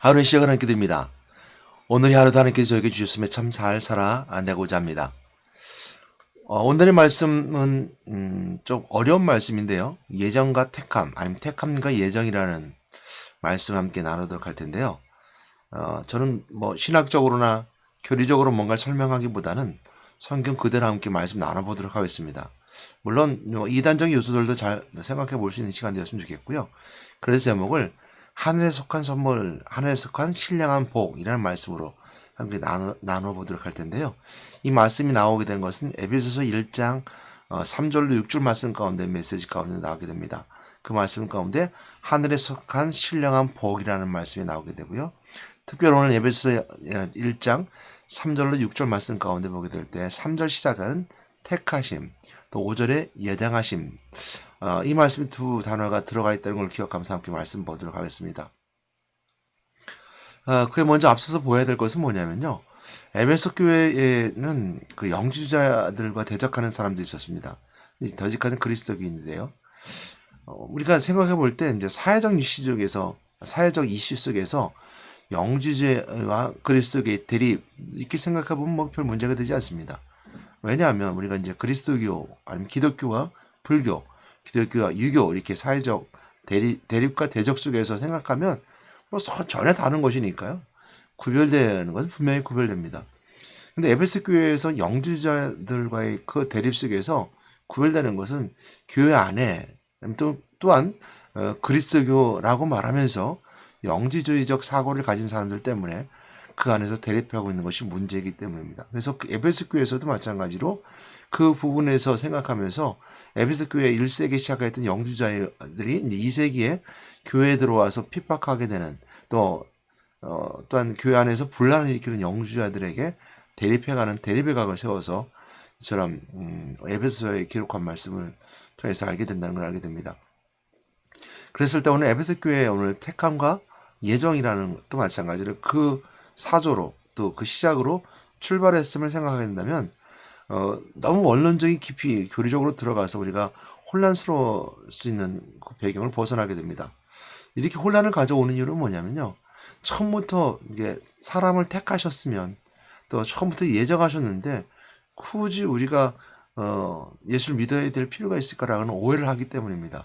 하루의 시작을 함께 드립니다. 오늘의 하루도 하나님께서 저에게 주셨음에 참 잘 살아내고자 합니다. 오늘의 말씀은 좀 어려운 말씀인데요. 예정과 택함, 아니면 택함과 예정이라는 말씀 함께 나누도록 할 텐데요. 저는 뭐 신학적으로나 교리적으로 뭔가를 설명하기보다는 성경 그대로 함께 말씀 나눠보도록 하겠습니다. 물론 이단적인 요소들도 잘 생각해 볼 수 있는 시간 되었으면 좋겠고요. 그래서 제목을 하늘에 속한 선물, 하늘에 속한 신령한 복이라는 말씀으로 함께 나눠보도록 할 텐데요. 이 말씀이 나오게 된 것은 에베소서 1장 3절로 6절 말씀 가운데 메시지 가운데 나오게 됩니다. 그 말씀 가운데 하늘에 속한 신령한 복이라는 말씀이 나오게 되고요. 특별히 오늘 에베소서 1장 3절로 6절 말씀 가운데 보게 될 때 3절 시작하는 택하심, 또 5절의 예정하심, 이 말씀이 두 단어가 들어가 있다는 걸 기억하면서 함께 말씀 보도록 하겠습니다. 그에 먼저 앞서서 보아야 될 것은 뭐냐면요. 에베소 교회에는 그 영주자들과 대적하는 사람도 있었습니다. 대적하는 그리스도인인데요. 우리가 생각해 볼 때 이제 사회적 이슈 속에서 영주제와 그리스도교의 대립 이렇게 생각해 보면 뭐 별 문제가 되지 않습니다. 왜냐하면 우리가 이제 그리스도교 아니면 기독교와 불교, 기독교와 유교 이렇게 사회적 대립과 대적 속에서 생각하면 뭐 전혀 다른 것이니까요. 구별되는 것은 분명히 구별됩니다. 근데 에베소 교회에서 영주자들과의 그 대립 속에서 구별되는 것은 교회 안에 또한 그리스도교라고 말하면서 영지주의적 사고를 가진 사람들 때문에 그 안에서 대립하고 있는 것이 문제이기 때문입니다. 그래서 에베소 교회에서도 마찬가지로 그 부분에서 생각하면서 에베소 교회 1세기 시작했던 영주자들이 이제 2세기에 교회에 들어와서 핍박하게 되는 또한 교회 안에서 분란을 일으키는 영주자들에게 대립해가는 대립의 각을 세워서 이처럼 에베소서에 기록한 말씀을 통해서 알게 된다는 걸 알게 됩니다. 그랬을 때 오늘 에베소 교회의 오늘 택함과 예정이라는 것도 마찬가지로 그 사조로 또 그 시작으로 출발했음을 생각하게 된다면 너무 원론적인 깊이 교리적으로 들어가서 우리가 혼란스러울 수 있는 그 배경을 벗어나게 됩니다. 이렇게 혼란을 가져오는 이유는 뭐냐면요. 처음부터 이게 사람을 택하셨으면 또 처음부터 예정하셨는데 굳이 우리가 예수를 믿어야 될 필요가 있을까라는 오해를 하기 때문입니다.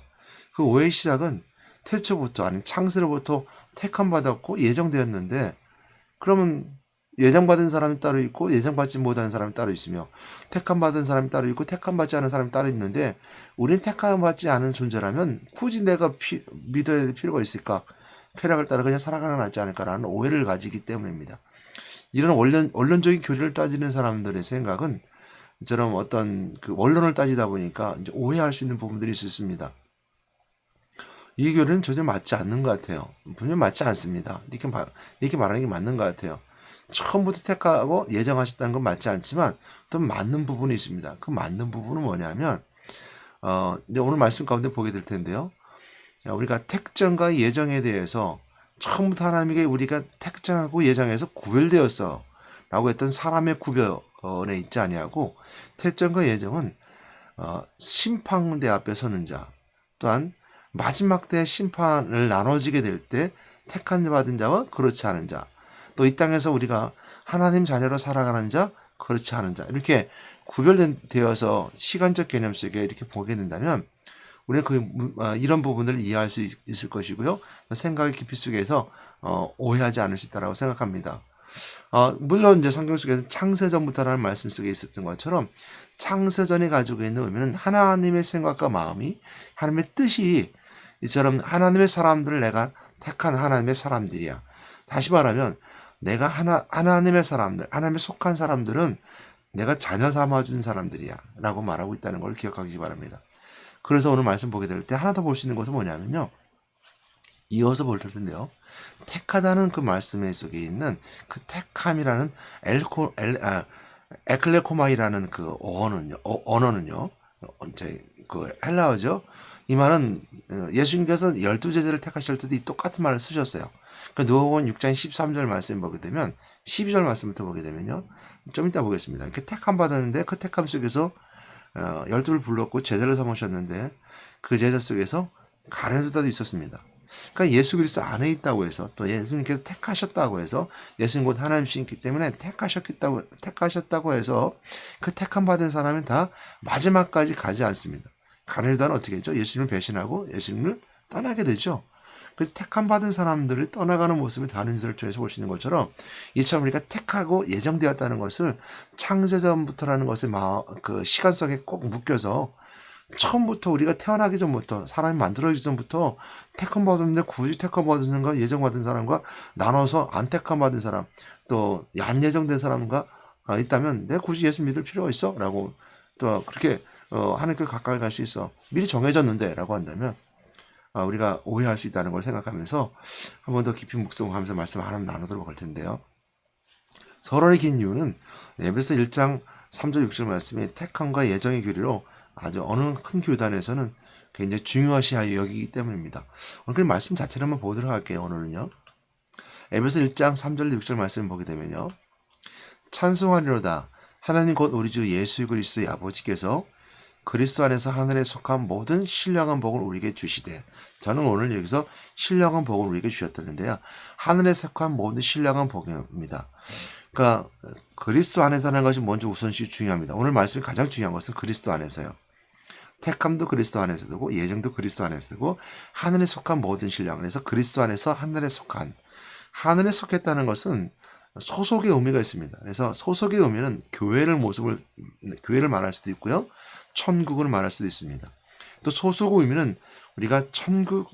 그 오해의 시작은 태초부터 아니 창세로부터 택함받았고 예정되었는데 그러면 예정받은 사람이 따로 있고 예정받지 못한 사람이 따로 있으며 택함받은 사람이 따로 있고 택함받지 않은 사람이 따로 있는데 우린 택함받지 않은 존재라면 굳이 내가 믿어야 될 필요가 있을까? 쾌락을 따라 그냥 살아가는 낫지 않을까라는 오해를 가지기 때문입니다. 이런 원론적인 교리를 따지는 사람들의 생각은 저런 어떤 그 원론을 따지다 보니까 이제 오해할 수 있는 부분들이 있습니다. 이 교리는 전혀 맞지 않는 것 같아요. 분명 맞지 않습니다. 이렇게 말하는 게 맞는 것 같아요. 처음부터 택하고 예정하셨다는 건 맞지 않지만 또 맞는 부분이 있습니다. 그 맞는 부분은 뭐냐면 이제 오늘 말씀 가운데 보게 될 텐데요. 우리가 택정과 예정에 대해서 처음부터 하나님에게 우리가 택정하고 예정해서 구별되었어 라고 했던 사람의 구별에 있지 아니하고 택정과 예정은 심판대 앞에 서는 자 또한 마지막 때 심판을 나눠지게 될 때 택한 받은 자와 그렇지 않은 자 또 이 땅에서 우리가 하나님 자녀로 살아가는 자 그렇지 않은 자 이렇게 구별되어서 시간적 개념 속에 이렇게 보게 된다면 우리는 이런 부분을 이해할 수 있을 것이고요. 생각의 깊이 속에서 오해하지 않을 수 있다고 생각합니다. 물론 이제 성경 속에서 창세전부터라는 말씀 속에 있었던 것처럼 창세전이 가지고 있는 의미는 하나님의 생각과 마음이 하나님의 뜻이 이처럼 하나님의 사람들을 내가 택한 하나님의 사람들이야. 다시 말하면 내가 하나님의 사람들, 하나님의 속한 사람들은 내가 자녀 삼아준 사람들이야 라고 말하고 있다는 걸 기억하기 바랍니다. 그래서 오늘 말씀 보게 될 때 하나 더 볼 수 있는 것은 뭐냐면요. 이어서 볼 텐데요. 택하다는 그 말씀 속에 있는 그 택함이라는 에클레코마이라는 그 언어는요. 그 헬라어죠. 이 말은 예수님께서 12제자를 택하실 때도 이 똑같은 말을 쓰셨어요. 그러니까 누가복음 6장 13절 말씀 보게 되면 12절 말씀부터 보게 되면요. 좀 이따 보겠습니다. 이렇게 택함 받았는데 그 택함 속에서 12를 불렀고 제자를 삼으셨는데 그 제자 속에서 가룟유다도 있었습니다. 그러니까 예수 그리스도 안에 있다고 해서 또 예수님께서 택하셨다고 해서 예수님 곧 하나님이시기 때문에 택하셨다고 해서 그 택함 받은 사람은 다 마지막까지 가지 않습니다. 가는 일단 어떻게 했죠? 예수님을 배신하고 예수님을 떠나게 되죠. 그 택함 받은 사람들이 떠나가는 모습을 다른 절에서 볼 수 있는 것처럼 이처럼 우리가 택하고 예정되었다는 것을 창세전부터라는 것을 그 시간 속에 꼭 묶여서 처음부터 우리가 태어나기 전부터 사람이 만들어지기 전부터 택함 받았는데 굳이 택함 받은 사람과 예정 받은 사람과 나눠서 안 택함 받은 사람 또 안 예정된 사람과 있다면 내가 굳이 예수 믿을 필요가 있어? 라고 또 그렇게 하나님께 가까이 갈 수 있어. 미리 정해졌는데 라고 한다면 우리가 오해할 수 있다는 걸 생각하면서 한 번 더 깊이 묵상하면서 말씀 하나 나누도록 할 텐데요. 서론이 긴 이유는 에베소 1장 3절 6절 말씀이 택함과 예정의 교리로 아주 어느 큰 교단에서는 굉장히 중요시 여기기 때문입니다. 오늘 그 말씀 자체를 한번 보도록 할게요. 오늘은요. 에베소 1장 3절 6절 말씀 보게 되면요. 찬송하리로다 하나님 곧 우리 주 예수 그리스도의 아버지께서 그리스도 안에서 하늘에 속한 모든 신령한 복을 우리에게 주시되, 저는 오늘 여기서 신령한 복을 우리에게 주셨다는데요. 하늘에 속한 모든 신령한 복입니다. 그러니까 그리스도 안에서라는 것이 먼저 우선시 중요합니다. 오늘 말씀이 가장 중요한 것은 그리스도 안에서요. 택함도 그리스도 안에서 되고 예정도 그리스도 안에서 되고 하늘에 속한 모든 신령, 그래서 그리스도 안에서 하늘에 속한, 하늘에 속했다는 것은 소속의 의미가 있습니다. 그래서 소속의 의미는 교회를 말할 수도 있고요. 천국을 말할 수도 있습니다. 또 소속의 의미는 우리가 천국,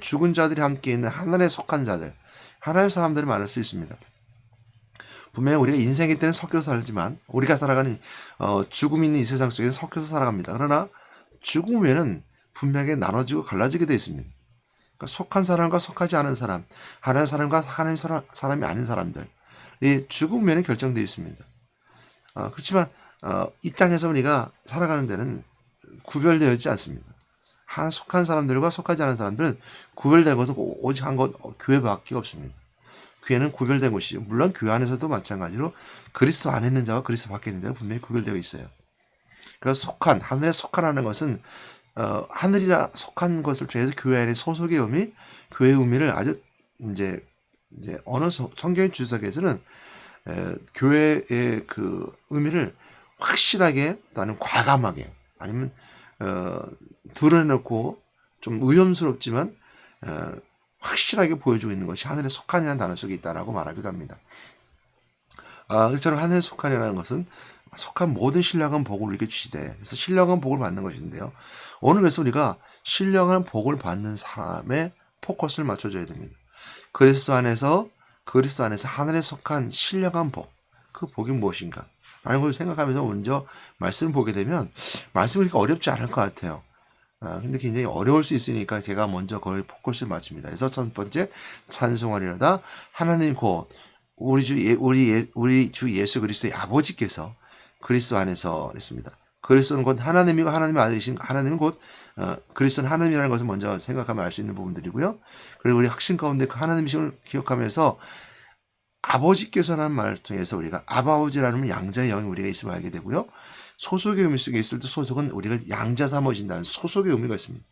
죽은 자들이 함께 있는 하늘에 속한 자들, 하나님의 사람들을 말할 수 있습니다. 분명히 우리가 인생일 때는 섞여서 살지만 우리가 살아가는 죽음이 있는 이 세상 속에서 섞여서 살아갑니다. 그러나 죽음 후에는 분명히 나눠지고 갈라지게 되어 있습니다. 그러니까 속한 사람과 속하지 않은 사람, 하나님의 사람과 하나님의 사람이 아닌 사람들, 이 죽음 후에는 결정되어 있습니다. 그렇지만 이 땅에서 우리가 살아가는 데는 구별되어 있지 않습니다. 속한 사람들과 속하지 않은 사람들은 구별된 것은 오직 한 것, 교회밖에 없습니다. 교회는 구별된 곳이죠. 물론 교회 안에서도 마찬가지로 그리스도 안에 있는 자와 그리스도 밖에 있는 자는 분명히 구별되어 있어요. 그래서 속한, 하늘에 속한하는 것은 하늘이라 속한 것을 통해서 교회 안에 소속의 의미, 교회의 의미를 아주 이제 어느 성경 주석에서는 교회의 그 의미를 확실하게 또는 과감하게 아니면 드러내놓고 좀 위험스럽지만 확실하게 보여주고 있는 것이 하늘의 속한이라는 단어 속에 있다라고 말하기도 합니다. 그처럼 하늘의 속한이라는 것은 속한 모든 신령한 복을 우리에게 주시되, 그래서 신령한 복을 받는 것인데요. 오늘 그래서 우리가 신령한 복을 받는 사람의 포커스를 맞춰줘야 됩니다. 그리스도 안에서 하늘에 속한 신령한 복, 그 복이 무엇인가? 라는 걸 생각하면서 먼저 말씀을 보게 되면 말씀이 그렇게 어렵지 않을 것 같아요. 근데 굉장히 어려울 수 있으니까 제가 먼저 거의 포커스를 맞춥니다. 그래서 첫 번째, 찬송하리로다 하나님 곧 우리 주 예수 그리스도의 아버지께서 그리스도 안에서 했습니다. 그리스도는 곧 하나님이고 하나님의 아들이신 하나님은 곧 그리스도는 하나님이라는 것을 먼저 생각하면 알 수 있는 부분들이고요. 그리고 우리 학신 가운데 그 하나님이심을 기억하면서 아버지께서라는 말을 통해서 우리가 아바오지라는 양자의 영이 우리가 있음을 알게 되고요. 소속의 의미 속에 있을 때 소속은 우리가 양자 삼어진다는 소속의 의미가 있습니다.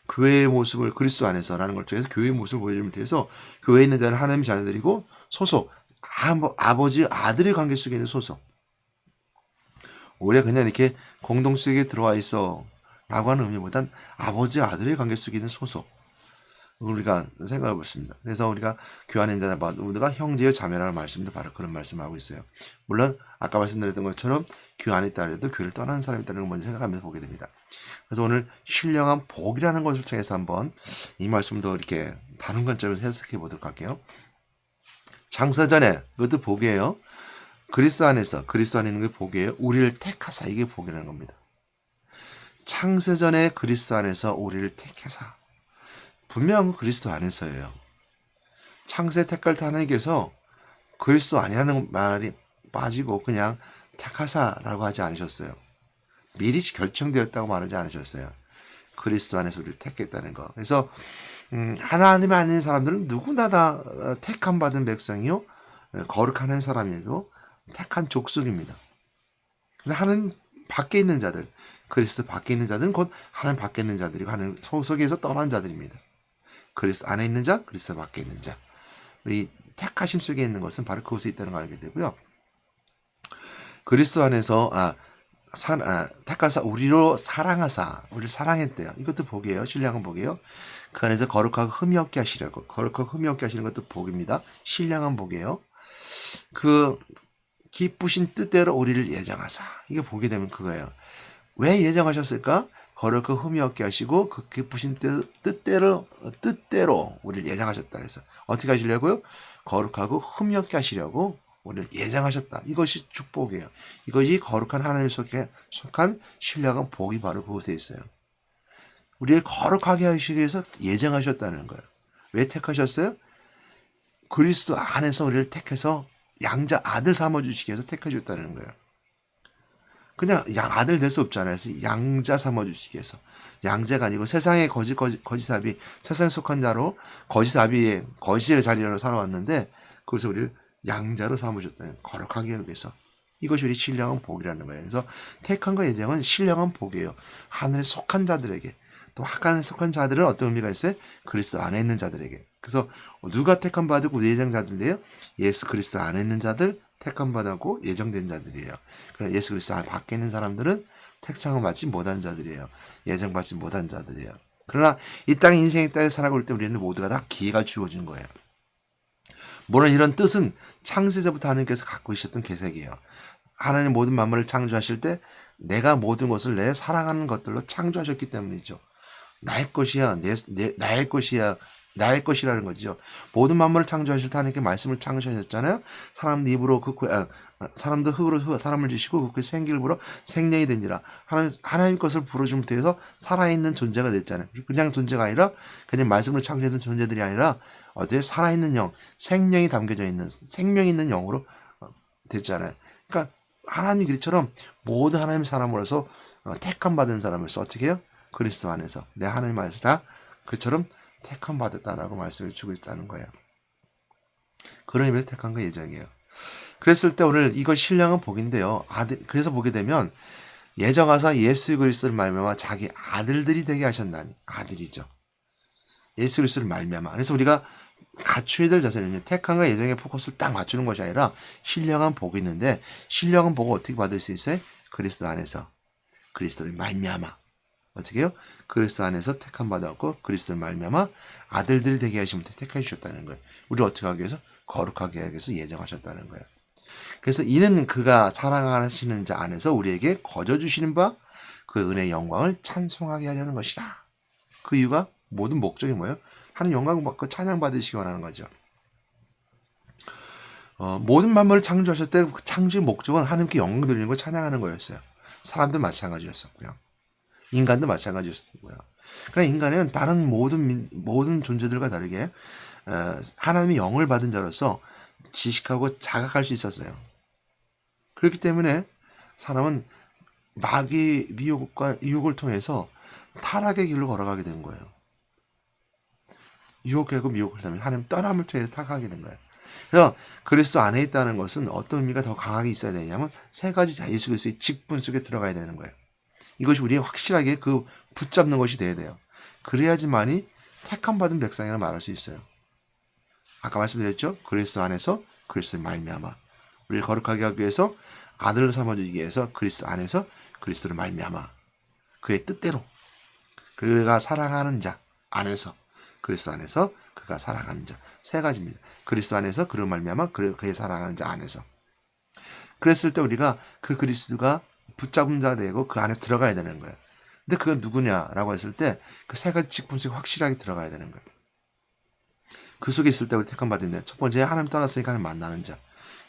교회의 모습을 그리스도 안에서라는 걸 통해서 교회의 모습을 보여주면 돼서 교회에 있는 자는 하나님의 자녀들이고 소속, 아버지 아들의 관계 속에 있는 소속. 우리가 그냥 이렇게 공동 속에 들어와 있어 라고 하는 의미보단 아버지 아들의 관계 속에 있는 소속. 우리가 생각해 보겠습니다. 그래서 우리가 교회 안에 있는 자 모두가 형제의 자매라는 말씀도 바로 그런 말씀을 하고 있어요. 물론 아까 말씀드렸던 것처럼 교회 안에 있다 해도 교회를 떠나는 사람이 있다는 걸 먼저 생각하면서 보게 됩니다. 그래서 오늘 신령한 복이라는 것을 통해서 한번 이 말씀도 이렇게 다른 관점에서 해석해 보도록 할게요. 창세전에 그것도 복이에요. 그리스도 안에 있는 게 복이에요. 우리를 택하사, 이게 복이라는 겁니다. 창세전에 그리스도 안에서 우리를 택하사, 분명한 그리스도 안에서예요. 창세 택할 때 하나님께서 그리스도 아니라는 말이 빠지고 그냥 택하사라고 하지 않으셨어요. 미리 결정되었다고 말하지 않으셨어요. 그리스도 안에서 우리를 택했다는 거. 그래서 하나님 아닌 사람들은 누구나 다 택함 받은 백성이요, 거룩한 하나님 사람이고 택한 족속입니다. 근데 하나님 밖에 있는 자들, 그리스도 밖에 있는 자들은 곧 하나님 밖에 있는 자들이고 하나님 소속에서 떠난 자들입니다. 그리스도 안에 있는 자, 그리스도 밖에 있는 자. 이 택하심 속에 있는 것은 바로 그곳에 있다는 걸 알게 되고요. 그리스도 안에서 택하사 우리로 사랑하사 우리를 사랑했대요. 이것도 복이에요. 신령한 복이에요. 그 안에서 거룩하고 흠이 없게 하시려고. 거룩하고 흠이 없게 하시는 것도 복입니다. 신령한 복이에요. 그 기쁘신 뜻대로 우리를 예정하사. 이게 보게 되면 그거예요. 왜 예정하셨을까? 거룩하고 흠이 없게 하시고 그 기쁘신 뜻대로 우리를 예정하셨다 해서 어떻게 하시려고요? 거룩하고 흠이 없게 하시려고 우리를 예정하셨다. 이것이 축복이에요. 이것이 거룩한 하나님 속한 신령한 복이 바로 그곳에 있어요. 우리를 거룩하게 하시기 위해서 예정하셨다는 거예요. 왜 택하셨어요? 그리스도 안에서 우리를 택해서 양자 아들 삼아주시기 위해서 택해줬다는 거예요. 그냥 아들 될 수 없잖아요. 그래서 양자 삼아주시기 위해서. 양자가 아니고 세상의 거짓아비, 세상에 속한 자로 거짓아비의 거짓의 자리로 살아왔는데 그것을 우리를 양자로 삼으셨다는 거룩하게 하기 위해서. 이것이 우리 신령한 복이라는 거예요. 그래서 택함과 예정은 신령한 복이에요. 하늘에 속한 자들에게. 또 하간에 속한 자들은 어떤 의미가 있어요? 그리스도 안에 있는 자들에게. 그래서 누가 택함 받고 예정자들인데요? 예수 그리스도 안에 있는 자들, 택함 받고 예정된 자들이에요. 그러나 예수 그리스도 밖에 있는 사람들은 택장을 받지 못한 자들이에요. 예정받지 못한 자들이에요. 그러나 이 땅 인생의 땅에 살아올 때 우리는 모두가 다 기회가 주어진 거예요. 물론 이런 뜻은 창세자부터 하나님께서 갖고 있었던 계획이에요. 하나님 모든 만물을 창조하실 때 내가 모든 것을 내 사랑하는 것들로 창조하셨기 때문이죠. 나의 것이야, 나의 것이야, 나의 것이라는 거죠. 모든 만물을 창조하실 때 하나님께 말씀을 창조하셨잖아요. 사람들 입으로 사람들 흙으로 사람을 주시고 그 생기를 불어 생명이 된지라. 하나님 것을 불어주면 돼서 살아있는 존재가 됐잖아요. 그냥 존재가 아니라 그냥 말씀으로 창조했던 존재들이 아니라 어디에 살아있는 영, 생명이 담겨져 있는 생명 있는 영으로 됐잖아요. 그러니까 하나님 길처럼 모든 하나님 사람으로서 택함 받은 사람으로서 어떻게 해요? 그리스도 안에서 내 하나님 안에서 다 그처럼 택함 받았다라고 말씀을 주고 있다는 거예요. 그런 의미에서 택함과 예정이에요. 그랬을 때 오늘 이거 신령한 복인데요. 그래서 보게 되면 예정하사 예수 그리스도를 말미암아 자기 아들들이 되게 하셨나니. 아들이죠. 예수 그리스도를 말미암아. 그래서 우리가 갖추어야 될 자세는요. 택함과 예정의 포커스를 딱 맞추는 것이 아니라 신령한 복이 있는데 신령한 복을 어떻게 받을 수 있어요? 그리스도 안에서. 그리스도를 말미암아. 어떻게 해요? 그리스도 안에서 택함 받았고 그리스도를 말미암아 아들들이 되게 하시면 택해 주셨다는 거예요. 우리 어떻게 하기 위해서? 거룩하게 하기 위해서 예정하셨다는 거예요. 그래서 이는 그가 사랑하시는 자 안에서 우리에게 거저주시는 바 그 은혜의 영광을 찬송하게 하려는 것이라. 그 이유가 모든 목적이 뭐예요? 하나님 영광 받고 찬양 받으시기 원하는 거죠. 모든 만물을 창조하실 때 그 창조의 목적은 하나님께 영광 돌리는 걸 찬양하는 거였어요. 사람도 마찬가지였었고요. 인간도 마찬가지였고요. 그러나 인간은 다른 모든 존재들과 다르게 하나님의 영을 받은 자로서 지식하고 자각할 수 있었어요. 그렇기 때문에 사람은 마귀의 미혹과 유혹을 통해서 타락의 길로 걸어가게 된 거예요. 유혹하고 미혹을 하면 하나님 떠남을 통해서 타락하게 된 거예요. 그래서 그리스도 안에 있다는 것은 어떤 의미가 더 강하게 있어야 되냐면 세 가지 예수 그리스도의 직분 속에 들어가야 되는 거예요. 이것이 우리의 확실하게 그 붙잡는 것이 돼야 돼요. 그래야지만이 택함 받은 백성이라 말할 수 있어요. 아까 말씀드렸죠? 그리스도 안에서 그리스도의 말미암아 우리를 거룩하게 하기 위해서 아들을 삼아주기 위해서 그리스도 안에서 그리스도를 말미암아 그의 뜻대로 그가 사랑하는 자 안에서 그리스도 안에서 그가 사랑하는 자 세 가지입니다. 그리스도 안에서 그를 말미암아 그의 사랑하는 자 안에서 그랬을 때 우리가 그 그리스도가 붙잡은 자 되고 그 안에 들어가야 되는 거예요. 근데 그건 누구냐라고 했을 때 그 세 가지 직분 속에 확실하게 들어가야 되는 거예요. 그 속에 있을 때 우리 택함 받은데 첫 번째 하나님 떠났으니까 하나님 만나는 자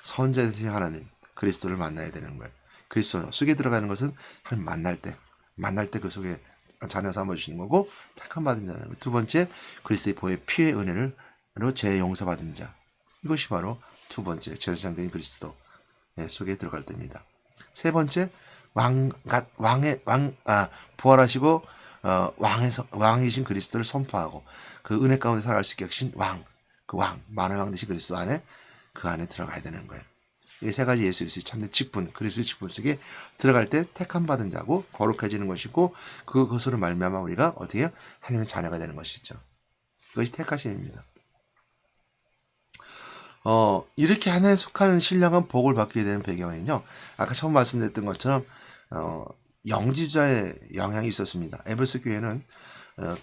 선자 되신 하나님 그리스도를 만나야 되는 거예요. 그리스도 속에 들어가는 것은 하나님 만날 때 그 속에 자녀 삼아주시는 거고 택함 받은 자는 거예요. 두 번째 그리스도의 보혈 피의 은혜로 죄 용서 받은 자 이것이 바로 두 번째 제사장 된 그리스도 속에 들어갈 때입니다. 세 번째 부활하시고 왕이신 그리스도를 선포하고 그 은혜 가운데 살아갈 수 있게 하신 만왕의 왕 되신 그리스도 안에 그 안에 들어가야 되는 거예요. 이 세 가지 예수 그리스도의 참된 직분, 그리스도의 직분 속에 들어갈 때 택함 받은 자고 거룩해지는 것이고 그것으로 말미암아 우리가 어떻게 해요? 하나님의 자녀가 되는 것이죠. 그것이 택하심입니다. 이렇게 하나님에 속한 신령한 복을 받게 되는 배경에는요, 아까 처음 말씀드렸던 것처럼 영지주자의 영향이 있었습니다. 에베소 교회는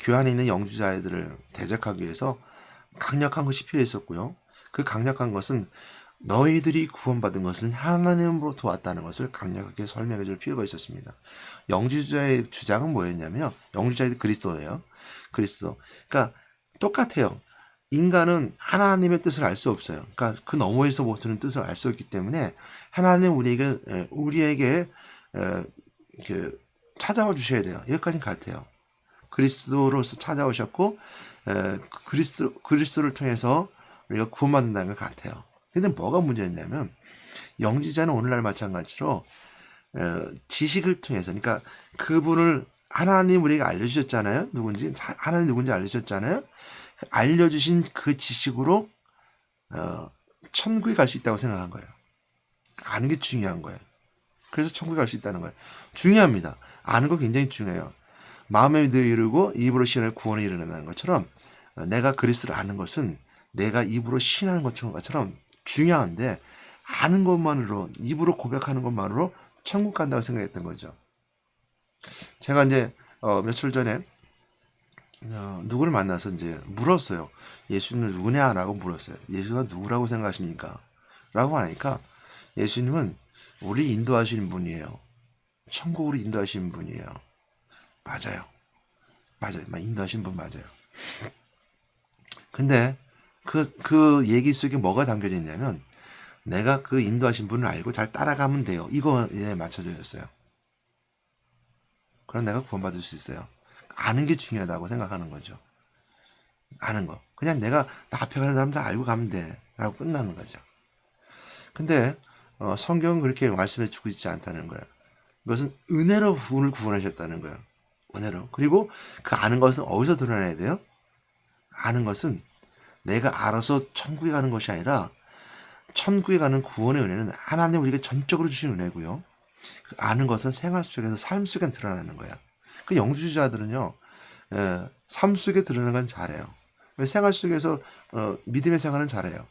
교회 안에 있는 영지자들을 대적하기 위해서 강력한 것이 필요했었고요. 그 강력한 것은 너희들이 구원받은 것은 하나님으로부터 왔다는 것을 강력하게 설명해 줄 필요가 있었습니다. 영지주자의 주장은 뭐였냐면, 영지주자의 그리스도예요. 그리스도. 그러니까 똑같아요. 인간은 하나님의 뜻을 알 수 없어요. 그러니까 그 너머에서 못하는 뜻을 알 수 없기 때문에 하나님 우리에게 찾아와 주셔야 돼요. 여기까지는 같아요. 그리스도로서 찾아오셨고 그리스도를 통해서 우리가 구원받는다는 것 같아요. 근데 뭐가 문제였냐면 영지자는 오늘날 마찬가지로 지식을 통해서, 그러니까 그분을 하나님 우리에게 알려주셨잖아요. 누군지, 하나님 누군지 알려주셨잖아요. 알려주신 그 지식으로 천국에 갈 수 있다고 생각한 거예요. 아는 게 중요한 거예요. 그래서 천국에 갈 수 있다는 거예요. 중요합니다. 아는 거 굉장히 중요해요. 마음에 이르고 입으로 시인하여 구원에 이르는다는 것처럼 내가 그리스도를 아는 것은 내가 입으로 시인하는 것처럼 중요한데, 아는 것만으로, 입으로 고백하는 것만으로 천국 간다고 생각했던 거죠. 제가 이제 며칠 전에 누구를 만나서 이제 물었어요. 예수님은 누구냐라고 물었어요. 예수가 누구라고 생각하십니까? 라고 하니까 예수님은 우리 인도하시는 분이에요. 천국으로 인도하시는 분이에요. 맞아요. 인도하신 분 맞아요. 근데 그 얘기 속에 뭐가 담겨져 있냐면, 내가 그 인도하신 분을 알고 잘 따라가면 돼요. 이거에 맞춰져 있어요. 그럼 내가 구원받을 수 있어요. 아는 게 중요하다고 생각하는 거죠. 아는 거. 그냥 내가 나 앞에 가는 사람들 알고 가면 돼. 라고 끝나는 거죠. 근데 성경은 그렇게 말씀해 주고 있지 않다는 거예요. 그것은 은혜로 분을 구원하셨다는 거예요. 은혜로. 그리고 그 아는 것은 어디서 드러나야 돼요? 아는 것은 내가 알아서 천국에 가는 것이 아니라, 천국에 가는 구원의 은혜는 하나님 우리에게 전적으로 주신 은혜고요. 그 아는 것은 생활 속에서, 삶 속에 드러나는 거야. 그 영주자들은요, 삶 속에 드러나는 건 잘해요. 생활 속에서 믿음의 생활은 잘해요.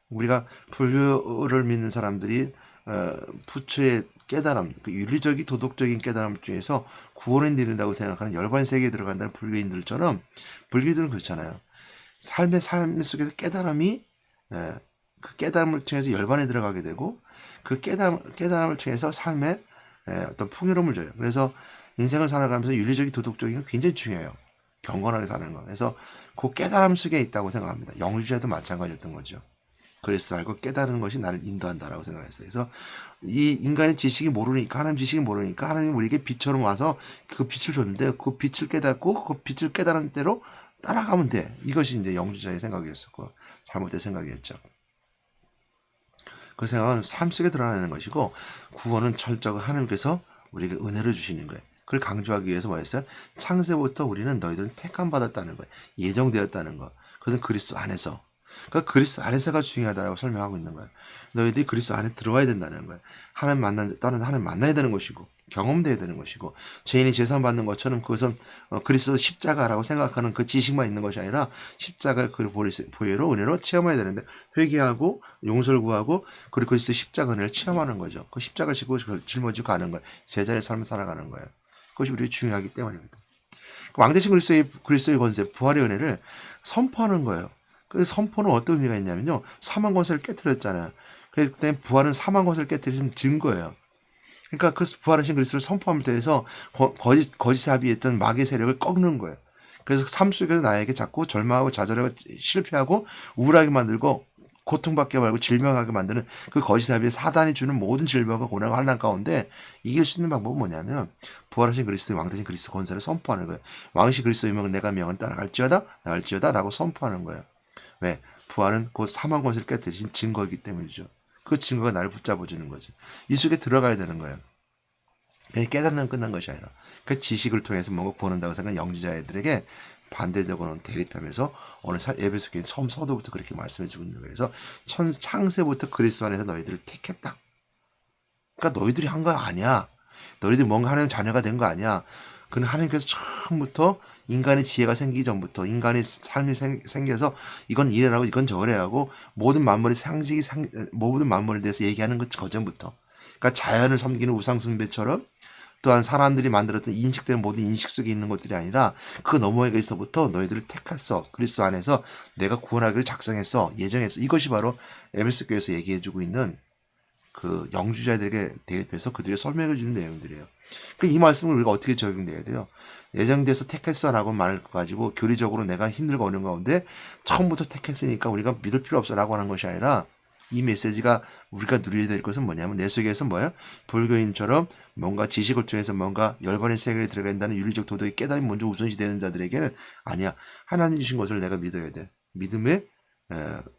우리가 불교를 믿는 사람들이 부처의 깨달음, 그 윤리적인 도덕적인 깨달음 중에서 구원에 이른다고 생각하는 열반 세계에 들어간다는 불교인들처럼, 불교들은 그렇잖아요. 삶 속에서 깨달음이, 그 깨달음을 통해서 열반에 들어가게 되고, 그 깨달음을 통해서 삶에 어떤 풍요로움을 줘요. 그래서 인생을 살아가면서 윤리적인 도덕적인 건 굉장히 중요해요. 경건하게 사는 거. 그래서 그 깨달음 속에 있다고 생각합니다. 영주자도 마찬가지였던 거죠. 그리스도 알고 깨달은 것이 나를 인도한다라고 생각했어요. 그래서 이 인간의 지식이 모르니까, 하나님 지식이 모르니까 하나님 우리에게 빛처럼 와서 그 빛을 줬는데, 그 빛을 깨닫고 그 빛을 깨달은 대로 따라가면 돼. 이것이 이제 영주자의 생각이었었고, 잘못된 생각이었죠. 그 생각은 삶 속에 드러나는 것이고, 구원은 철저하게 하나님께서 우리에게 은혜를 주시는 거예요. 그걸 강조하기 위해서 뭐였어요? 창세부터 우리는 너희들은 택함 받았다는 거예요. 예정되었다는 거. 그것은 그리스도 안에서. 그러니까 그리스도 안에서가 중요하다고 설명하고 있는 거예요. 너희들이 그리스도 안에 들어와야 된다는 거예요. 하나님 만나야 되는 것이고, 경험돼야 되는 것이고, 죄인이 제사 받는 것처럼 그것은 그리스도 십자가라고 생각하는 그 지식만 있는 것이 아니라, 십자가 그 보혈로 은혜로 체험해야 되는데, 회개하고 용서를 구하고 그리고 그리스도 십자가 은혜를 체험하는 거죠. 그 십자가를 지고 짊어지고 가는 거예요. 제자의 삶을 살아가는 거예요. 그것이 우리에게 중요하기 때문입니다. 왕대신 그리스도의 권세, 부활의 은혜를 선포하는 거예요. 그 선포는 어떤 의미가 있냐면요, 사망 권세를 깨뜨렸잖아요. 그래서 그때 부활은 사망 권세를 깨뜨리신 증거예요. 그러니까 그 부활하신 그리스도를 선포함에 대해서 거짓 사비했던 마귀의 세력을 꺾는 거예요. 그래서 삶 속에서 나에게 자꾸 절망하고 좌절하고 실패하고 우울하게 만들고 고통받게 말고 질병하게 만드는 그 거짓 사비의 사단이 주는 모든 질병과 고난과 환난 가운데 이길 수 있는 방법은 뭐냐면, 부활하신 그리스도의 왕 대신 그리스도 권세를 선포하는 거예요. 왕이신 그리스도의 명은 내가 명은 따라갈지어다 나갈지어다 라고 선포하는 거예요. 왜? 부활은 곧 사망 권세를 깨뜨리신 증거이기 때문이죠. 그 증거가 나를 붙잡아주는 거죠. 이 속에 들어가야 되는 거예요. 그냥 깨닫는 끝난 것이 아니라, 그 지식을 통해서 뭔가 보는다고 생각하는 영지자들에게 반대적으로는 대립하면서 오늘 에베소 교회 처음 서두부터 그렇게 말씀해주고 있는 거예요. 그래서 창세부터 그리스도 안에서 너희들을 택했다. 그러니까 너희들이 한 거 아니야. 너희들이 뭔가 하나님 자녀가 된 거 아니야. 그는 하나님께서 처음부터 인간의 지혜가 생기기 전부터 인간의 삶이 생겨서 이건 이래라고 이건 저래라고 모든 만물의 모든 만물에 대해서 얘기하는 것 그전부터. 그러니까 자연을 섬기는 우상숭배처럼 또한 사람들이 만들었던 인식된 모든 인식 속에 있는 것들이 아니라 그 너머에서부터 너희들을 택했어. 그리스도 안에서 내가 구원하기를 작성했어. 예정했어. 이것이 바로 에베소 교회에서 얘기해주고 있는 그 영주자들에게 대입해서 그들에게 설명해주는 내용들이에요. 이 말씀을 우리가 어떻게 적용돼야 돼요? 예정돼서 택했어라고 말을 가지고 교리적으로 내가 힘들고 어려운 가운데 처음부터 택했으니까 우리가 믿을 필요 없어라고 하는 것이 아니라 이 메시지가 우리가 누려야 될 것은 뭐냐면 내 속에서 뭐야? 불교인처럼 뭔가 지식을 통해서 뭔가 열반의 세계에 들어간다는 윤리적 도덕의 깨달음이 먼저 우선시되는 자들에게는 아니야. 하나님 주신 것을 내가 믿어야 돼. 믿음에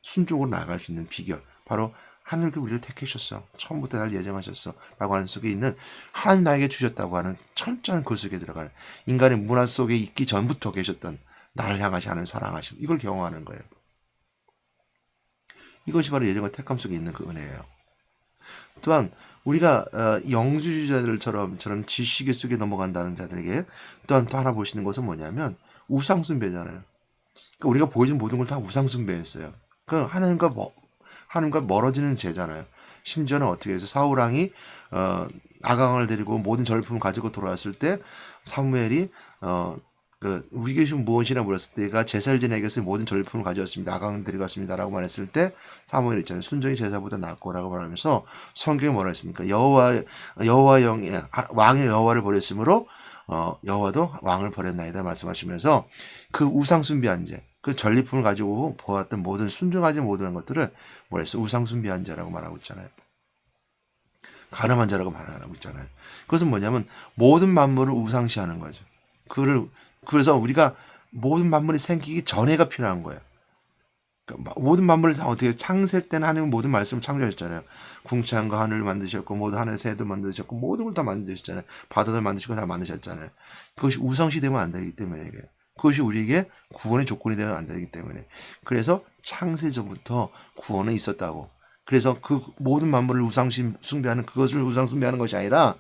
순종으로 나아갈 수 있는 비결. 바로 하늘께 우리를 택하셨어. 처음부터 날 예정하셨어. 라고 하는 속에 있는 하나님 나에게 주셨다고 하는 철저한 그 속에 들어가는 인간의 문화 속에 있기 전부터 계셨던 나를 향하시 하는 사랑하심. 이걸 경험하는 거예요. 이것이 바로 예정과 택함 속에 있는 그 은혜예요. 또한 우리가 영주주자들처럼 지식의 속에 넘어간다는 자들에게 또한 또 하나 보시는 것은 뭐냐면 우상숭배잖아요. 그러니까 우리가 보여준 모든 걸 다 우상숭배했어요. 그 하나님과 멀어지는 죄잖아요. 심지어는 어떻게 해서 사울 왕이 아강을 데리고 모든 전리품을 가지고 돌아왔을 때 사무엘이 우리 교신 무엇이나 물었을 때 내가 제사를 지내겠으니 모든 전리품을 가져왔습니다. 아강을 데리고 왔습니다. 라고 말했을 때 사무엘 있잖아요. 순종이 제사보다 낫고 라고 말하면서 성경에 뭐라 했습니까? 여호와 영이 왕의 여호와를 버렸으므로 여호와도 왕을 버렸나이다 말씀하시면서 그 우상숭배한 죄, 그 전리품을 가지고 보았던 모든 순종하지 못한 것들을 뭐라 했어? 우상숭배한 자라고 말하고 있잖아요. 가늠한 자라고 말하고 있잖아요. 그것은 뭐냐면 모든 만물을 우상시하는 거죠. 그래서 우리가 모든 만물이 생기기 전에가 필요한 거예요. 그러니까 모든 만물을 다 어떻게 창세 때는 하나님은 모든 말씀을 창조하셨잖아요. 궁창과 하늘을 만드셨고 모든 하늘의 새도 만드셨고 모든 걸 다 만드셨잖아요. 바다를 만드시고 다 만드셨잖아요. 그것이 우상시되면 안 되기 때문에 그것이 우리에게 구원의 조건이 되면 안 되기 때문에 그래서 창세 전부터 구원은 있었다고. 그래서 그 모든 만물을 숭배하는 그것을 우상숭배하는 것이 아니라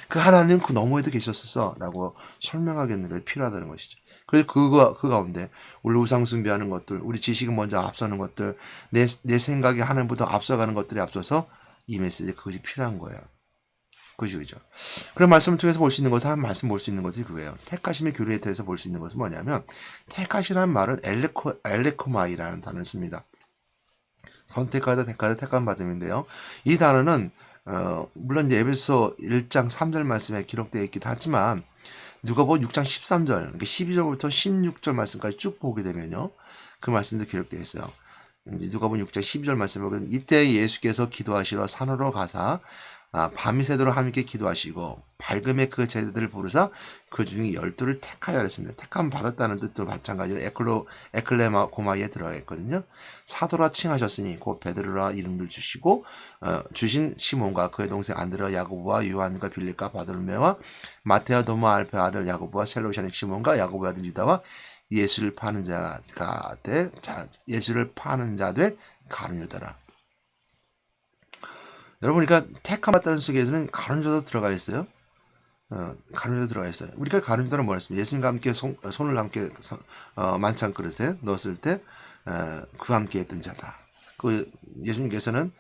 그 하나님 그 너머에도 계셨었어라고 설명하겠는 게 필요하다는 것이죠. 그래서 그 가운데 우리 우상숭배하는 것들, 우리 지식은 먼저 앞서는 것들, 내 생각이 하나님보다 앞서가는 것들에 앞서서 이 메시지 그것이 필요한 거예요. 그죠, 그죠. 그런 말씀을 통해서 볼 수 있는 것은 한 말씀 볼 수 있는 것이 그거예요. 택하심의 교리에 대해서 볼 수 있는 것은 뭐냐면 택하시라는 말은 엘레코마이라는 단어를 씁니다. 선택하다, 택하다, 택함 받음인데요. 이 단어는 물론 이제 에베소 1장 3절 말씀에 기록되어 있기도 하지만 누가복음 6장 13절, 그러니까 12절부터 16절 말씀까지 쭉 보게 되면요. 그 말씀도 기록되어 있어요. 이제 누가복음 6장 12절 말씀 보면 이때 예수께서 기도하시러 산으로 가사 밤이 새도록 함께 기도하시고 밝음에 그 제자들을 부르사 그 중에 12를 택하여 그랬습니다. 택함 받았다는 뜻도 마찬가지로 에클레마고마이에 들어가 있거든요. 사도라 칭하셨으니 곧 베드로라 이름을 주시고 주신 시몬과 그의 동생 안드레와 야고보와 요한과 빌립과 바돌메와 마테와 도마 알페 아들 야고보와 셀로시아의 시몬과 야고보의 아들 유다와 예수를 파는 자 될 가룟 유다라. 여러분, 그러니까 택함 받다는 속에서는 가룟 유다도 들어가 있어요. 가룟 유다 들어가 있어요. 우리가 가룟 유다는 뭐였습니까? 예수님과 함께 손을 함께 만찬 그릇에 넣었을 때 그와 함께 했던 자다. 그 예수님께서는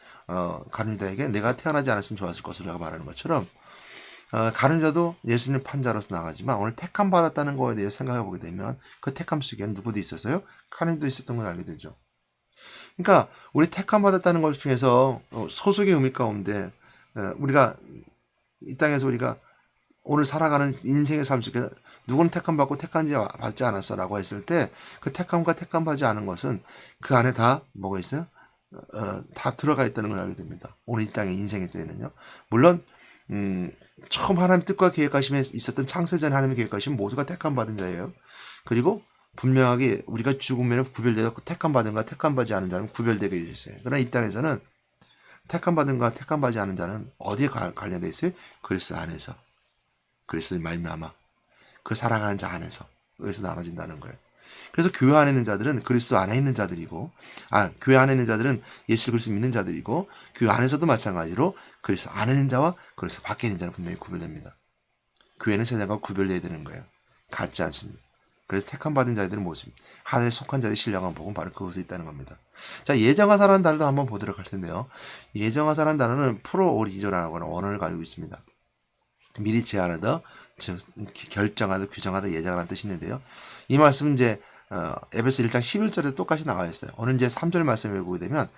가룟 유다에게 내가 태어나지 않았으면 좋았을 것이라고 말하는 것처럼 가룟 유다도 예수님 판자로서 나가지만 오늘 택함 받았다는 거에 대해 생각해 보게 되면 그 택함 속에는 누구도 있었어요? 가룟 유다도 있었던 걸 알게 되죠. 그러니까 우리 택함 받았다는 것 중에서 소속의 의미 가운데 우리가 이 땅에서 우리가 오늘 살아가는 인생의 삶 속에 누구는 택함 받고 택함 받지 않았어라고 했을 때 그 택함과 택함 받지 않은 것은 그 안에 다 뭐가 있어요? 다 들어가 있다는 걸 알게 됩니다. 오늘 이 땅의 인생의 때에는요. 물론 처음 하나님 뜻과 계획하심에 있었던 창세전 하나님의 계획하심 모두가 택함 받은 자예요. 그리고 분명하게 우리가 죽으면 구별되어 택함 받은 과 택함받지 않은 자는 구별되게 되어 있어요. 그러나 이 땅에서는 택함받은 과 택함받지 않은 자는 어디에 관련되어 있어요? 그리스도 안에서. 그리스도의 말미암아. 그 사랑하는 자 안에서. 여기서 나눠진다는 거예요. 그래서 교회 안에 있는 자들은 그리스도 안에 있는 자들이고 교회 안에 있는 자들은 예수 그리스도 믿는 자들이고 교회 안에서도 마찬가지로 그리스도 안에 있는 자와 그리스도 밖에 있는 자는 분명히 구별됩니다. 교회는 세상과 구별되어야 되는 거예요. 같지 않습니다. 그래서 택함 받은 자들의 모습, 하늘에 속한 자들의 신령한 복은 바로 그것에 있다는 겁니다. 자, 예정하사라는 단어도 한번 보도록 할 텐데요. 예정하사라는 단어는 프로오리조라고 하는 원어를 가지고 있습니다. 미리 제안하다, 즉 결정하다, 규정하다, 예정하다는 뜻이 있는데요. 이 말씀은 이제 에베소 1장 11절에 똑같이 나와 있어요. 오늘 이제 3절 말씀을 보게 되면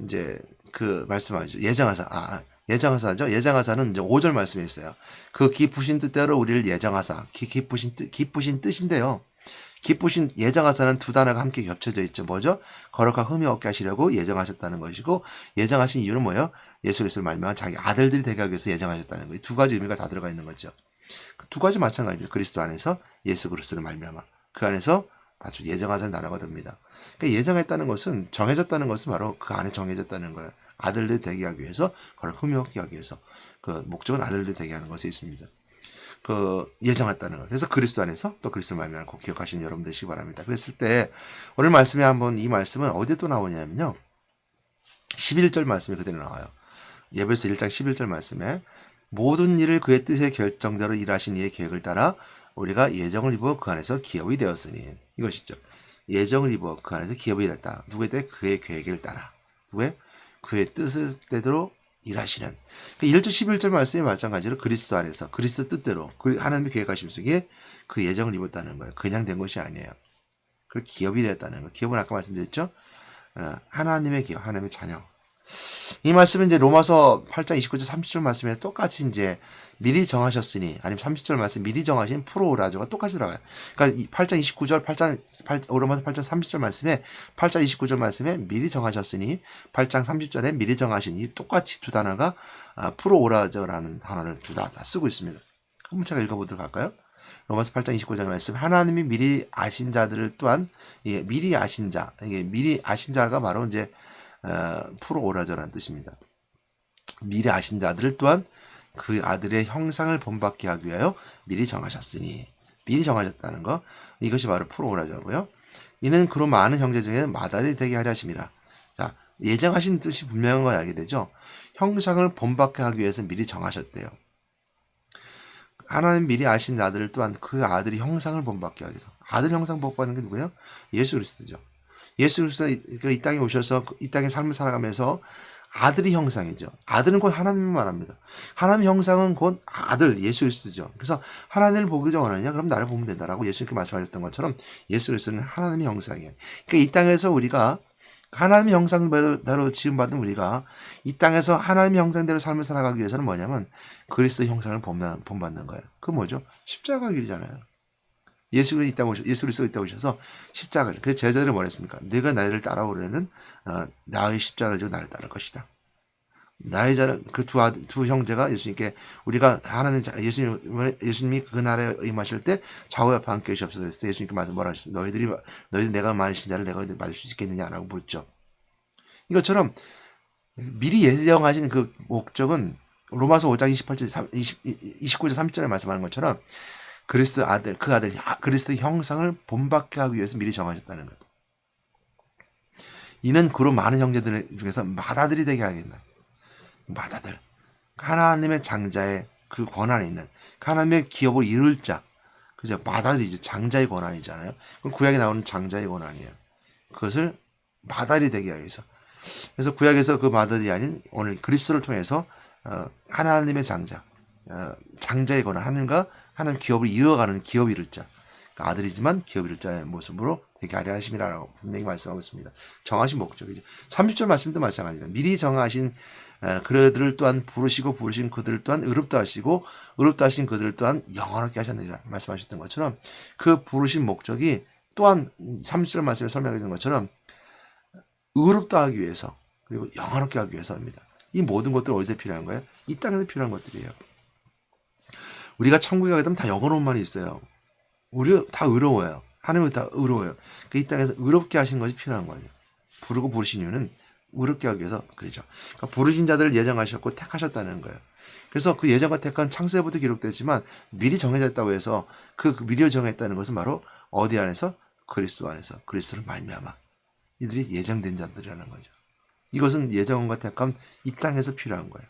이제 그 말씀하죠. 예정하사죠. 예정하사는 이제 5절 말씀에 있어요. 그 기쁘신 뜻대로 우리를 예정하사, 기쁘신 뜻인데요. 기쁘신 예정하사는 두 단어가 함께 겹쳐져 있죠. 뭐죠? 거룩하고 흠이 없게 하시려고 예정하셨다는 것이고, 예정하신 이유는 뭐예요? 예수 그리스도를 말미암아 자기 아들들이 되게 하기 위해서 예정하셨다는 거예요. 두 가지 의미가 다 들어가 있는 거죠. 두 가지 마찬가지입니다. 그리스도 안에서 예수 그리스도를 말미암아 그 안에서 아주 예정하신 단어가 됩니다. 그러니까 예정했다는 것은, 정해졌다는 것은 바로 그 안에 정해졌다는 거예요. 아들들 되게 하기 위해서, 거룩 흠이 없게 하기 위해서. 그 목적은 아들들 되게 하는 것에 있습니다. 그 예정했다는 거. 그래서 그리스도 안에서 또 그리스도 말미암아 꼭 기억하시는 여러분 되시기 바랍니다. 그랬을 때 오늘 말씀에 한번 이 말씀은 어디에 또 나오냐면요. 11절 말씀이 그대로 나와요. 에베소 1장 11절 말씀에 모든 일을 그의 뜻의 결정대로 일하신 이의 계획을 따라 우리가 예정을 입어 그 안에서 기업이 되었으니, 이것이죠. 예정을 입어 그 안에서 기업이 됐다. 누구에 대해? 그의 계획을 따라. 누구의? 그의 뜻대로 일하시는. 그 1절 11절 말씀이 마찬가지로 그리스도 안에서 그리스도 뜻대로 하나님의 계획하심 속에 그 예정을 입었다는 거예요. 그냥 된 것이 아니에요. 그 기업이 됐다는 거예요. 기업은 아까 말씀드렸죠. 하나님의 기업, 하나님의 자녀. 이 말씀은 이제 로마서 8장 29절 30절 말씀에 똑같이 이제 미리 정하셨으니, 아니면 30절 말씀 미리 정하신 프로오라조가 똑같이 들어가요. 그러니까 8장 29절, 로마서 8장 30절 말씀에 8장 29절 말씀에 미리 정하셨으니 8장 30절에 미리 정하신, 이 똑같이 두 단어가 프로오라조라는 단어를 두 다 쓰고 있습니다. 한번 제가 읽어보도록 할까요? 로마서 8장 29절 말씀, 하나님이 미리 아신 자들을 또한, 이게 미리 아신 자, 이게 미리 아신 자가 바로 이제 프로오라조라는 뜻입니다. 미리 아신 자들을 또한 그 아들의 형상을 본받게 하기 위하여 미리 정하셨으니, 미리 정하셨다는 거, 이것이 바로 프로오라조고요. 이는 그로 많은 형제 중에 마다리 되게 하려 하심이라. 자, 예정하신 뜻이 분명한 걸 알게 되죠. 형상을 본받게 하기 위해서 미리 정하셨대요. 하나님 미리 아신 아들을 또한 그 아들이 형상을 본받게 하기 위해서. 아들 형상 본받는 게 누구예요? 예수 그리스도죠. 예수 그리스도가 이 땅에 오셔서 이 땅의 삶을 살아가면서 아들이 형상이죠. 아들은 곧 하나님을 말합니다. 하나님 형상은 곧 아들 예수 그리스도죠. 그래서 하나님을 보기 원하느냐? 그럼 나를 보면 된다라고 예수님께 말씀하셨던 것처럼 예수 그리스도는 하나님의 형상이에요. 그러니까 이 땅에서 우리가 하나님의 형상대로 지음받은 우리가 이 땅에서 하나님의 형상대로 삶을 살아가기 위해서는 뭐냐면 그리스도 형상을 본받는 거예요. 그 뭐죠? 십자가 길이잖아요. 예수 그리스도가 있다고 오셔서 십자가를, 그래서 제자들이 뭐랬습니까? 네가 나를 따라오려는 나의 십자가를 지고 나를 따를 것이다. 나의 자는 그 두 형제가 예수님께, 우리가 하나님 예수님이 그 나라에 임하실 때 좌우 옆에 함께 계시옵소서 그랬을 때 예수님께 뭐라 하셨어요? 너희들이 내가 많으신 자를 내가 맞을 수 있겠느냐라고 묻죠. 이것처럼 미리 예정하신 그 목적은 로마서 5장 29절 30절에 말씀하는 것처럼 그리스도 아들, 그리스도 형상을 본받게 하기 위해서 미리 정하셨다는 것. 이는 그로 많은 형제들 중에서 맏아들이 되게 하겠나. 맏아들. 하나님의 장자의 그 권한이 있는, 하나님의 기업을 이룰 자. 그죠? 맏아들이죠. 장자의 권한이잖아요. 그럼 구약에 나오는 장자의 권한이에요. 그것을 맏아들이 되게 하기 위해서. 그래서 구약에서 그 맏아들이 아닌 오늘 그리스도를 통해서 하나님의 장자, 장자의 권한, 하나님과 하나님 기업을 이어가는 기업 이룰 자, 그러니까 아들이지만 기업 이룰 자의 모습으로 되게 하려 하심이라고 분명히 말씀하고 있습니다. 정하신 목적이죠. 30절 말씀도 마찬가지입니다. 미리 정하신 그들을 또한 부르신 그들을 또한 의롭다 하시고 의롭다 하신 그들을 또한 영원하게 하셨느니라 말씀하셨던 것처럼 그 부르신 목적이 또한 30절 말씀에 설명해 주는 것처럼 의롭다 하기 위해서, 그리고 영원하게 하기 위해서입니다. 이 모든 것들 어디서 필요한 거예요? 이 땅에서 필요한 것들이에요. 우리가 천국에 가게 되면 다 영원한만이 있어요. 우리 다 의로워요. 하나님은 다 의로워요. 이 땅에서 의롭게 하신 것이 필요한 거예요. 부르신 이유는 의롭게 하기 위해서 그러죠. 그러니까 부르신 자들을 예정하셨고 택하셨다는 거예요. 그래서 그 예정과 택한 창세부터 기록됐지만 미리 정해졌다고 해서 그 미리 정했다는 것은 바로 어디 안에서? 그리스도 안에서, 그리스도를 말미암아 이들이 예정된 자들이라는 거죠. 이것은 예정과 택함, 이 땅에서 필요한 거예요.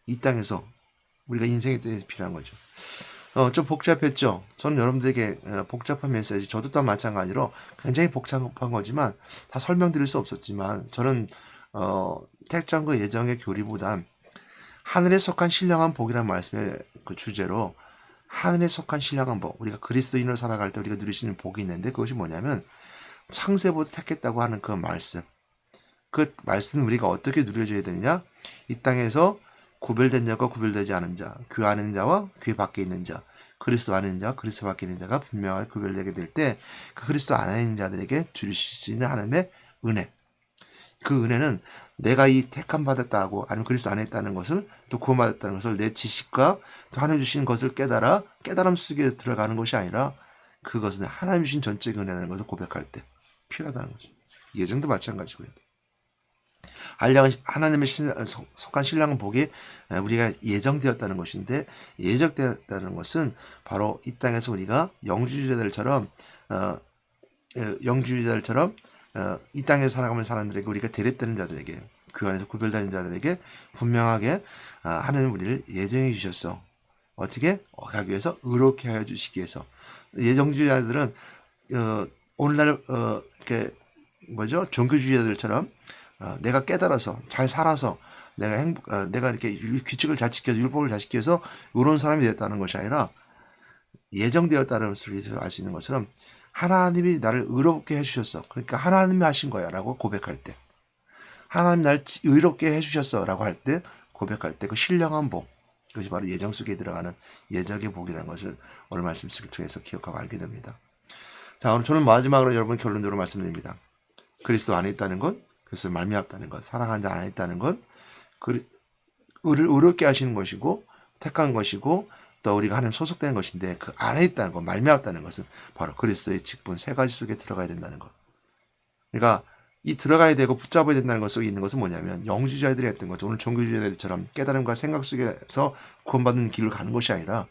이 땅에서 우리가 인생에 대해서 필요한 거죠. 좀 복잡했죠. 저는 여러분들에게 복잡한 메시지, 저도 또한 마찬가지로 굉장히 복잡한 거지만 다 설명드릴 수 없었지만 저는 택장과 예정의 교리보단 하늘에 속한 신령한 복이라는 말씀의 그 주제로 하늘에 속한 신령한 복, 우리가 그리스도인으로 살아갈 때 우리가 누릴 수 있는 복이 있는데 그것이 뭐냐면 창세부터 택했다고 하는 그 말씀. 그 말씀은 우리가 어떻게 누려줘야 되느냐? 이 땅에서 구별된 자와 구별되지 않은 자, 교회 안에 있는 자와 교회 밖에 있는 자, 그리스도 안에 있는 자와 그리스도 밖에 있는 자가 분명하게 구별되게 될 때 그 그리스도 안에 있는 자들에게 주실 수 있는 하나님의 은혜. 그 은혜는 내가 이 택함 받았다고 아니면 그리스도 안에 있다는 것을 또 구원받았다는 것을 내 지식과 또 하나님 주신 것을 깨달아 깨달음 속에 들어가는 것이 아니라 그것은 하나님 주신 전적 은혜라는 것을 고백할 때 필요하다는 거죠. 예정도 마찬가지고요. 하나님의 속한 신령한 복이 우리가 예정되었다는 것인데 예정되었다는 것은 바로 이 땅에서 우리가 영주자들처럼 이 땅에서 살아가는 사람들에게 우리가 대립되는 자들에게 그 안에서 구별되는 자들에게 분명하게 하나님 우리를 예정해 주셨어. 어떻게? 가기 위해서 의롭게 하여 주시기 위해서. 예정주의자들은 오늘날 이렇게 종교주의자들처럼 내가 깨달아서 잘 살아서 내가 이렇게 규칙을 잘 지켜서 율법을 잘 지켜서 의로운 사람이 됐다는 것이 아니라 예정되었다는 소리를 알 수 있는 것처럼 하나님이 나를 의롭게 해주셨어. 그러니까 하나님이 하신 거야 라고 고백할 때 하나님 날 의롭게 해주셨어 라고 할 때 고백할 때 그 신령한 복 그것이 바로 예정 속에 들어가는 예정의 복이라는 것을 오늘 말씀 속을 통해서 기억하고 알게 됩니다. 자, 오늘 저는 마지막으로 여러분 결론적으로 말씀드립니다. 그리스도 안에 있다는 것, 그리스도 말미암다는 것, 사랑하는 자 안에 있다는 것, 의롭게 하시는 것이고 택한 것이고 또 우리가 하나님 소속된 것인데 그 안에 있다는 것, 말미암다는 것은 바로 그리스도의 직분 세 가지 속에 들어가야 된다는 것. 그러니까 이 들어가야 되고 붙잡아야 된다는 것 속에 있는 것은 뭐냐면 영주자들이 했던 거죠. 오늘 종교주의자들처럼 깨달음과 생각 속에서 구원받는 길을 가는 것이 아니라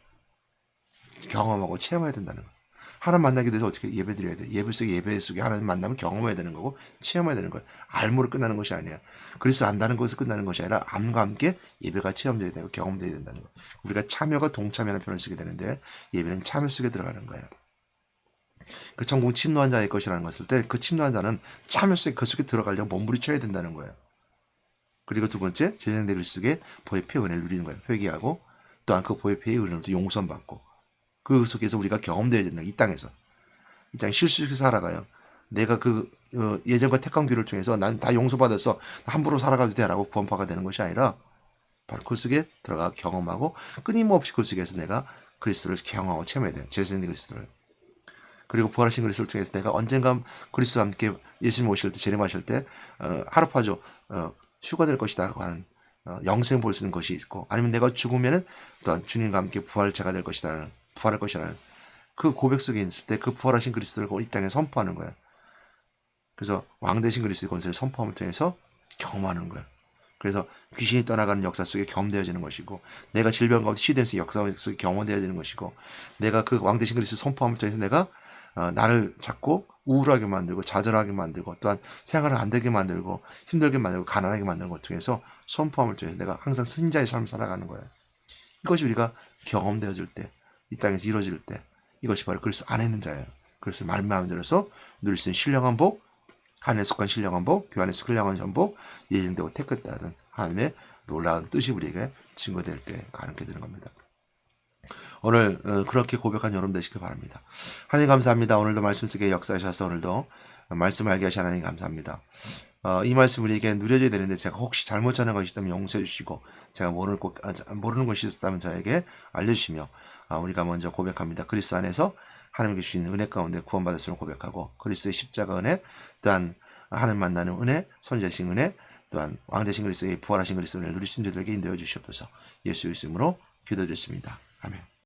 경험하고 체험해야 된다는 것. 하나님 만나게 돼서 어떻게 예배 드려야 돼? 예배 속에 하나님 만나면 경험해야 되는 거고 체험해야 되는 거야. 알므로 끝나는 것이 아니야. 그래서 안다는 것에서 끝나는 것이 아니라 암과 함께 예배가 체험되어야 되고 경험되어야 된다는 거. 우리가 참여가 동참이라는 표현을 쓰게 되는데 예배는 참여 속에 들어가는 거예요. 그 천국 침노한 자의 것이라는 것을 때 그 침노한 자는 참여 속에 그 속에 들어가려면 몸부림쳐야 된다는 거예요. 그리고 두 번째 제생된 그리스도의 보혈 피의 은혜를 누리는 거예요. 회개하고 또한 그 보혈 피의 은혜로 용서받고 그 속에서 우리가 경험되어야 된다. 이 땅에서. 이 땅에 실수적으로 살아가요. 내가 그 예전과 택한 길을 통해서 난 다 용서받아서 함부로 살아가도 돼라고 구원파가 되는 것이 아니라 바로 그 속에 들어가 경험하고 끊임없이 그 속에서 내가 그리스도를 경험하고 체험해야 돼요. 재생된 그리스도를. 그리고 부활하신 그리스도를 통해서 내가 언젠가 그리스도와 함께 예수님 오실 때 재림하실 때 하루파죠 휴가 될 것이다 하는 영생 볼 수 있는 것이 있고 아니면 내가 죽으면은 또한 주님과 함께 부활체가 될 것이다 부활할 것이라는 그 고백 속에 있을 때 그 부활하신 그리스도를 이 땅에 선포하는 거야. 그래서 왕 대신 그리스도의 권세를 선포함을 통해서 경험하는 거야. 그래서 귀신이 떠나가는 역사 속에 경험되어지는 것이고 내가 질병 가운데 시대에서 역사 속에 경험되어지는 것이고 내가 그 왕 대신 그리스도 선포함을 통해서 내가 나를 자꾸 우울하게 만들고 좌절하게 만들고 또한 생활을 안 되게 만들고 힘들게 만들고 가난하게 만드는 것 통해서 선포함을 통해서 내가 항상 승자의 삶을 살아가는 거예요. 이것이 우리가 경험되어질 때 이 땅에서 이루어질 때 이것이 바로 그리스도 안에 있는 자예요. 그래서 말미암아 들어서 누릴 수 있는 신령한 복, 하늘에 속한 신령한 복, 교회 안에 속한 신령한 전복, 예정되고 택했다는 하나님의 놀라운 뜻이 우리에게 증거될 때 가능하게 되는 겁니다. 오늘 그렇게 고백한 여러분 되시길 바랍니다. 하나님 감사합니다. 오늘도 말씀 속에 역사하셔서 오늘도 말씀을 알게 하신 하나님 감사합니다. 이 말씀 우리에게 누려져야 되는데 제가 혹시 잘못 전한 것이 있다면 용서해 주시고 제가 모르는 것이 있었다면 저에게 알려주시며 우리가 먼저 고백합니다. 그리스도 안에서 하나님께 주신 은혜 가운데 구원받았음을 고백하고 그리스도의 십자가 은혜 또한 하나님 만나는 은혜 선지자신 은혜 또한 왕되신 그리스도의 부활하신 그리스도를 누릴 수 있는 자들에게 인도해 주시옵소서. 예수 이름으로 기도드렸습니다. 아멘.